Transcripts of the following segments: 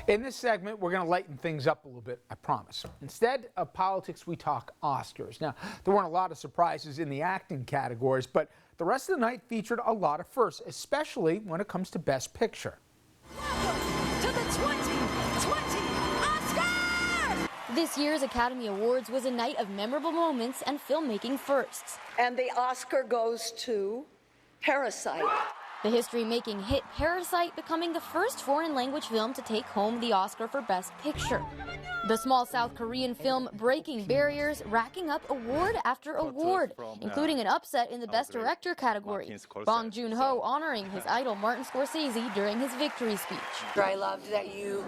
In this segment, we're going to lighten things up a little bit, I promise. Instead of politics, we talk Oscars. Now, there weren't a lot of surprises in the acting categories, but the rest of the night featured a lot of firsts, especially when it comes to Best Picture. Welcome to the 2020 Oscars! This year's Academy Awards was a night of memorable moments and filmmaking firsts. And the Oscar goes to Parasite. The history-making hit Parasite becoming the first foreign language film to take home the Oscar for Best Picture. The small South Korean film breaking barriers, racking up award after award, including an upset in the Best Director category. Bong Joon-ho honoring his idol Martin Scorsese during his victory speech. I loved that you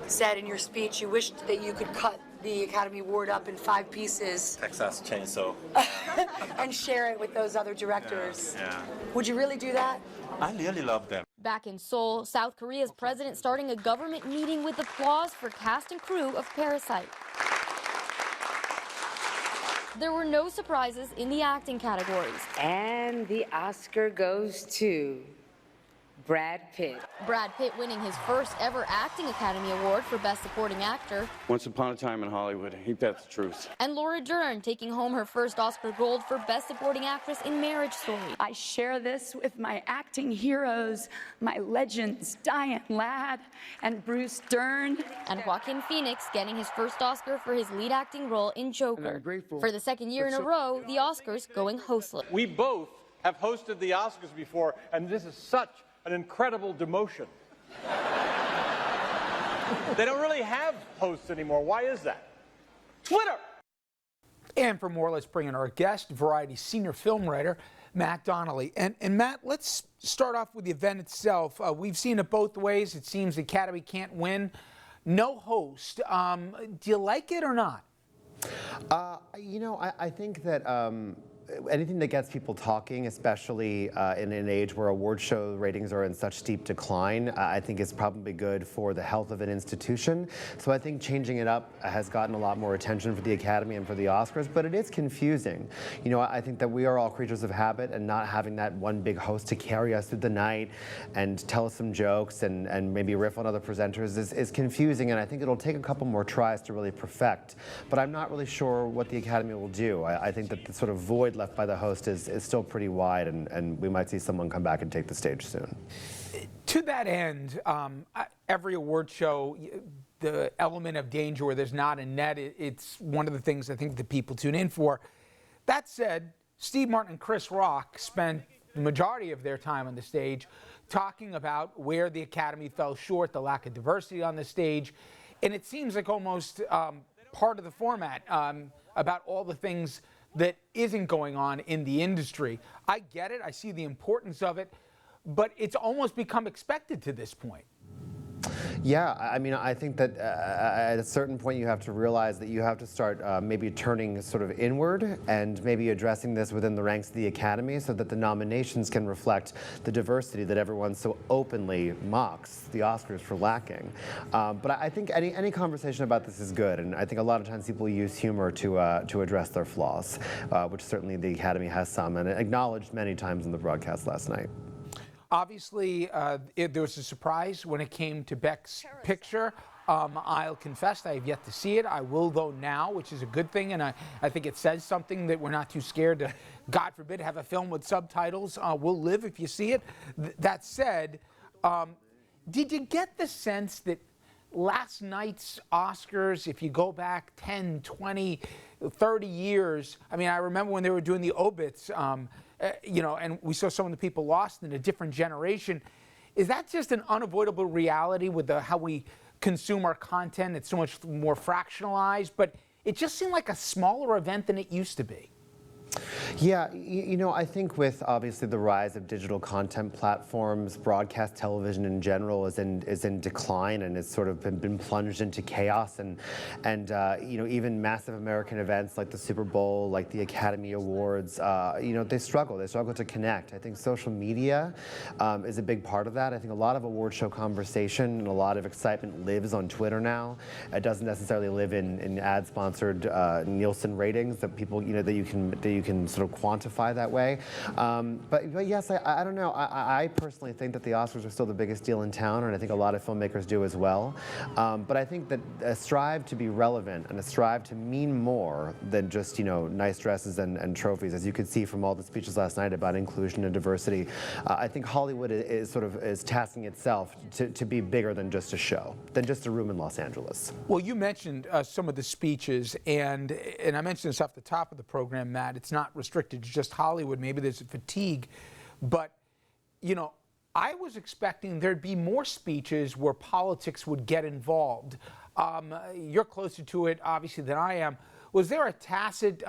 said in your speech you wished that you could cut the Academy Award up in 5 pieces. Texas Chainsaw. And share it with those other directors. Yeah. Would you really do that? I really love them. Back in Seoul, South Korea's president starting a government meeting with applause for cast and crew of Parasite. There were no surprises in the acting categories. And the Oscar goes to Brad Pitt. Brad Pitt winning his first ever acting Academy Award for Best Supporting Actor. Once upon a time in Hollywood, ain't that the truth? And Laura Dern taking home her first Oscar Gold for Best Supporting Actress in Marriage Story. I share this with my acting heroes, my legends, Diane Ladd and Bruce Dern. And Joaquin Phoenix getting his first Oscar for his lead acting role in Joker. For the second year in a row, the Oscars going hostless. We both have hosted the Oscars before, and this is such an incredible demotion. They don't really have hosts anymore. Why is that? Twitter! And for more, let's bring in our guest, Variety senior film writer, Matt Donnelly. And Matt, let's start off with the event itself. We've seen it both ways. It seems the Academy can't win. No host. Do you like it or not? I think that anything that gets people talking, especially in an age where award show ratings are in such steep decline, I think is probably good for the health of an institution. So I think changing it up has gotten a lot more attention for the Academy and for the Oscars, but it is confusing. I think that we are all creatures of habit, and not having that one big host to carry us through the night and tell us some jokes and maybe riff on other presenters is confusing, and I think it'll take a couple more tries to really perfect. But I'm not really sure what the Academy will do. I think that the sort of void left by the host is still pretty wide, and we might see someone come back and take the stage soon. To that end, every award show, the element of danger where there's not a net, it's one of the things I think that people tune in for. That said, Steve Martin and Chris Rock spent the majority of their time on the stage talking about where the Academy fell short, the lack of diversity on the stage, and it seems like almost part of the format about all the things that isn't going on in the industry. I get it, I see the importance of it, but it's almost become expected to this point. Yeah, I mean, I think that at a certain point you have to realize that you have to start maybe turning sort of inward and maybe addressing this within the ranks of the Academy so that the nominations can reflect the diversity that everyone so openly mocks the Oscars for lacking. But I think any conversation about this is good, and I think a lot of times people use humor to address their flaws, which certainly the Academy has some, and acknowledged many times in the broadcast last night. Obviously, there was a surprise when it came to Best Picture. I'll confess I have yet to see it. I will, though, now, which is a good thing, and I think it says something that we're not too scared to, God forbid, have a film with subtitles. We'll live if you see it. That said, did you get the sense that last night's Oscars, if you go back 10, 20, 30 years, I mean, I remember when they were doing the obits, and we saw some of the people lost in a different generation. Is that just an unavoidable reality with how we consume our content? It's so much more fractionalized, but it just seemed like a smaller event than it used to be. Yeah, I think with obviously the rise of digital content platforms, broadcast television in general is in decline, and it's sort of been plunged into chaos, and even massive American events like the Super Bowl, like the Academy Awards, they struggle to connect. I think social media is a big part of that. I think a lot of award show conversation and a lot of excitement lives on Twitter now. It doesn't necessarily live in ad-sponsored Nielsen ratings that people that you can you can sort of quantify that way. But yes, I don't know. I personally think that the Oscars are still the biggest deal in town, and I think a lot of filmmakers do as well. But I think that a strive to be relevant and a strive to mean more than just, nice dresses and trophies, as you could see from all the speeches last night about inclusion and diversity. I think Hollywood is tasking itself to be bigger than just a show, than just a room in Los Angeles. Well, you mentioned some of the speeches, and I mentioned this off the top of the program, Matt. It's not restricted to just Hollywood. Maybe there's a fatigue, but I was expecting there'd be more speeches where politics would get involved. You're closer to it, obviously, than I am. Was there a tacit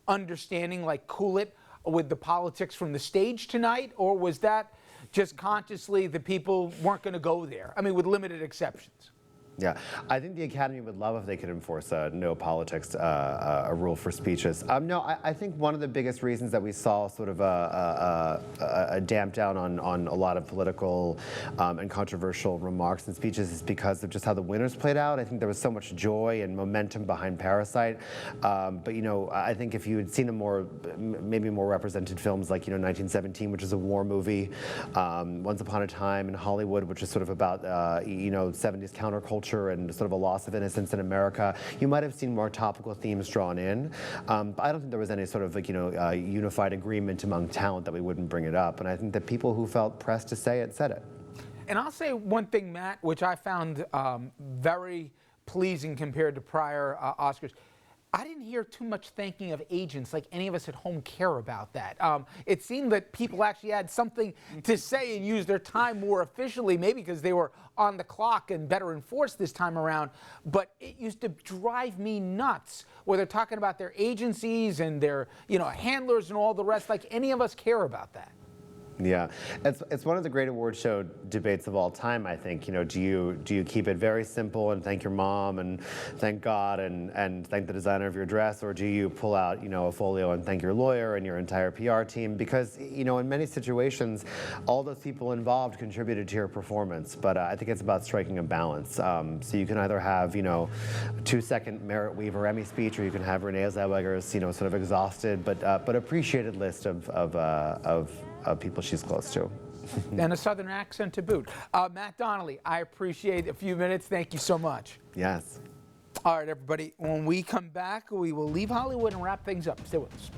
understanding, like cool it, with the politics from the stage tonight, or was that just consciously the people weren't going to go there? I mean, with limited exceptions. Yeah, I think the Academy would love if they could enforce a no politics a rule for speeches. No, I think one of the biggest reasons that we saw sort of a damp down on a lot of political and controversial remarks and speeches is because of just how the winners played out. I think there was so much joy and momentum behind Parasite. But I think if you had seen maybe more represented films like 1917, which is a war movie, Once Upon a Time in Hollywood, which is sort of about 70s counterculture and sort of a loss of innocence in America, you might have seen more topical themes drawn in. But I don't think there was any sort of unified agreement among talent that we wouldn't bring it up. And I think that people who felt pressed to say it said it. And I'll say one thing, Matt, which I found very pleasing compared to prior Oscars. I didn't hear too much thanking of agents like any of us at home care about that. It seemed that people actually had something to say and used their time more efficiently, maybe because they were on the clock and better enforced this time around. But it used to drive me nuts where they're talking about their agencies and their handlers and all the rest, like any of us care about that. Yeah, it's one of the great award show debates of all time, I think. Do you keep it very simple and thank your mom and thank God and thank the designer of your dress, or do you pull out a folio and thank your lawyer and your entire PR team? Because in many situations, all those people involved contributed to your performance. But I think it's about striking a balance. So you can either have 2-second Merritt Wever Emmy speech, or you can have Renee Zellweger's sort of exhausted but appreciated list of people she's close to. And a Southern accent to boot. Matt Donnelly, I appreciate a few minutes. Thank you so much. Yes. All right, everybody. When we come back, we will leave Hollywood and wrap things up. Stay with us.